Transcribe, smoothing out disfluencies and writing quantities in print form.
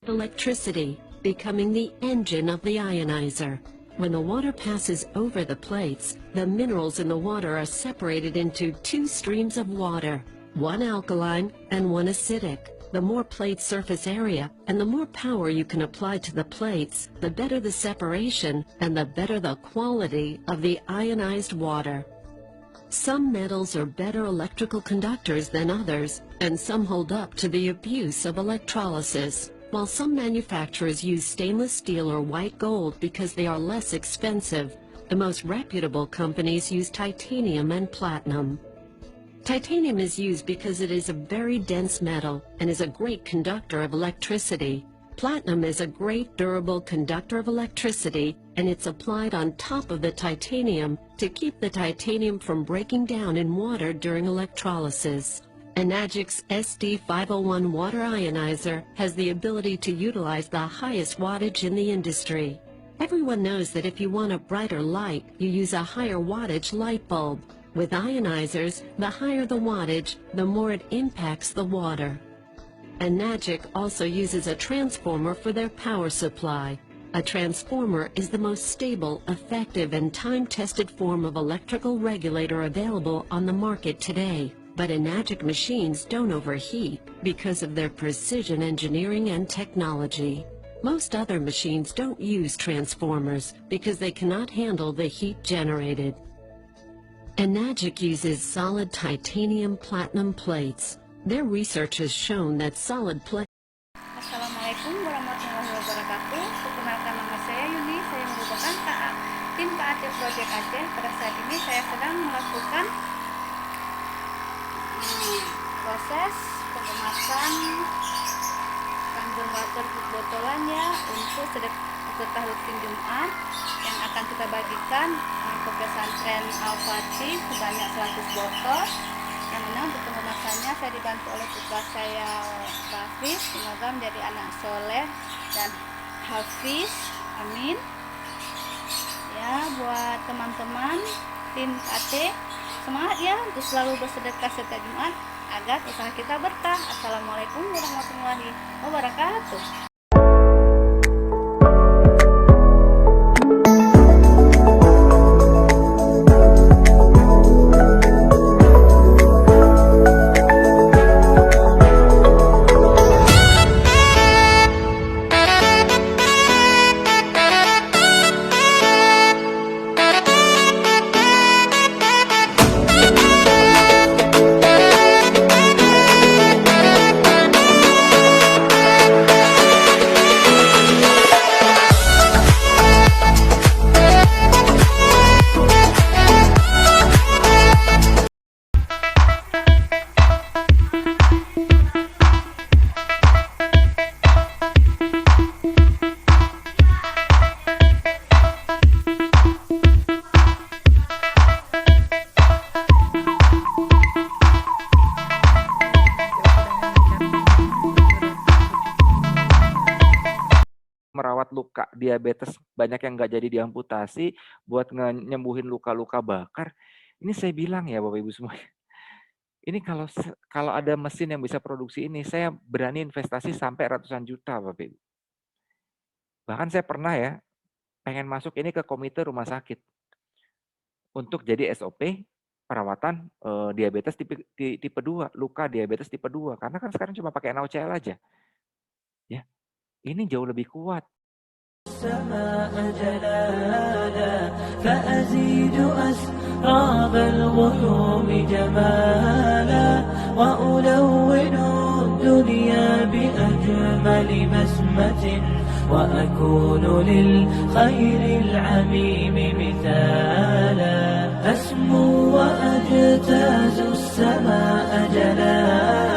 electricity, becoming the engine of the ionizer. When the water passes over the plates, the minerals in the water are separated into two streams of water, one alkaline and one acidic. The more plate surface area and the more power you can apply to the plates, the better the separation and the better the quality of the ionized water. Some metals are better electrical conductors than others, and some hold up to the abuse of electrolysis. While some manufacturers use stainless steel or white gold because they are less expensive, the most reputable companies use titanium and platinum. Titanium is used because it is a very dense metal and is a great conductor of electricity. Platinum is a great durable conductor of electricity, and it's applied on top of the titanium to keep the titanium from breaking down in water during electrolysis. Enagic's SD501 water ionizer has the ability to utilize the highest wattage in the industry. Everyone knows that if you want a brighter light, you use a higher wattage light bulb. With ionizers, the higher the wattage, the more it impacts the water. Enagic also uses a transformer for their power supply. A transformer is the most stable, effective, and time-tested form of electrical regulator available on the market today. But Enagic machines don't overheat because of their precision engineering and technology. Most other machines don't use transformers because they cannot handle the heat generated. Enagic uses solid titanium platinum plates. Their research has shown that solid plates. Assalamualaikum warahmatullahi wabarakatuh. Perkenalkan, nama saya Yuni. Saya merupakan tim KAT Project Aceh. Pada saat ini saya sedang melakukan proses pengemasan Kanggen water botolannya untuk sedekah rutin Jumat yang akan kita bagikan ke pesantren Al-Fatih sebanyak 100 botol. Yang mana untuk pengemasannya saya dibantu oleh putra saya Hafiz. Semoga menjadi anak soleh dan hafiz, amin. Ya, buat teman-teman tim KT, semangat ya untuk selalu bersedekah setiap Jumat agar usaha kita berkah. Assalamualaikum warahmatullahi wabarakatuh. Merawat luka diabetes banyak yang nggak jadi diamputasi buat nyembuhin luka-luka bakar. Ini saya bilang ya Bapak Ibu semua. Ini kalau ada mesin yang bisa produksi ini, saya berani investasi sampai ratusan juta Bapak Ibu. Bahkan saya pernah ya pengen masuk ini ke komite rumah sakit untuk jadi SOP perawatan diabetes tipe 2, luka diabetes tipe 2, karena kan sekarang cuma pakai NaOCl aja. Ya. Ini jauh lebih kuat. السماء جلالا فأزيد أسراب الغيوم جمالا وألون الدنيا بأجمل بسمة وأكون للخير العميم مثالا أسمو وأجتاز السماء جلالا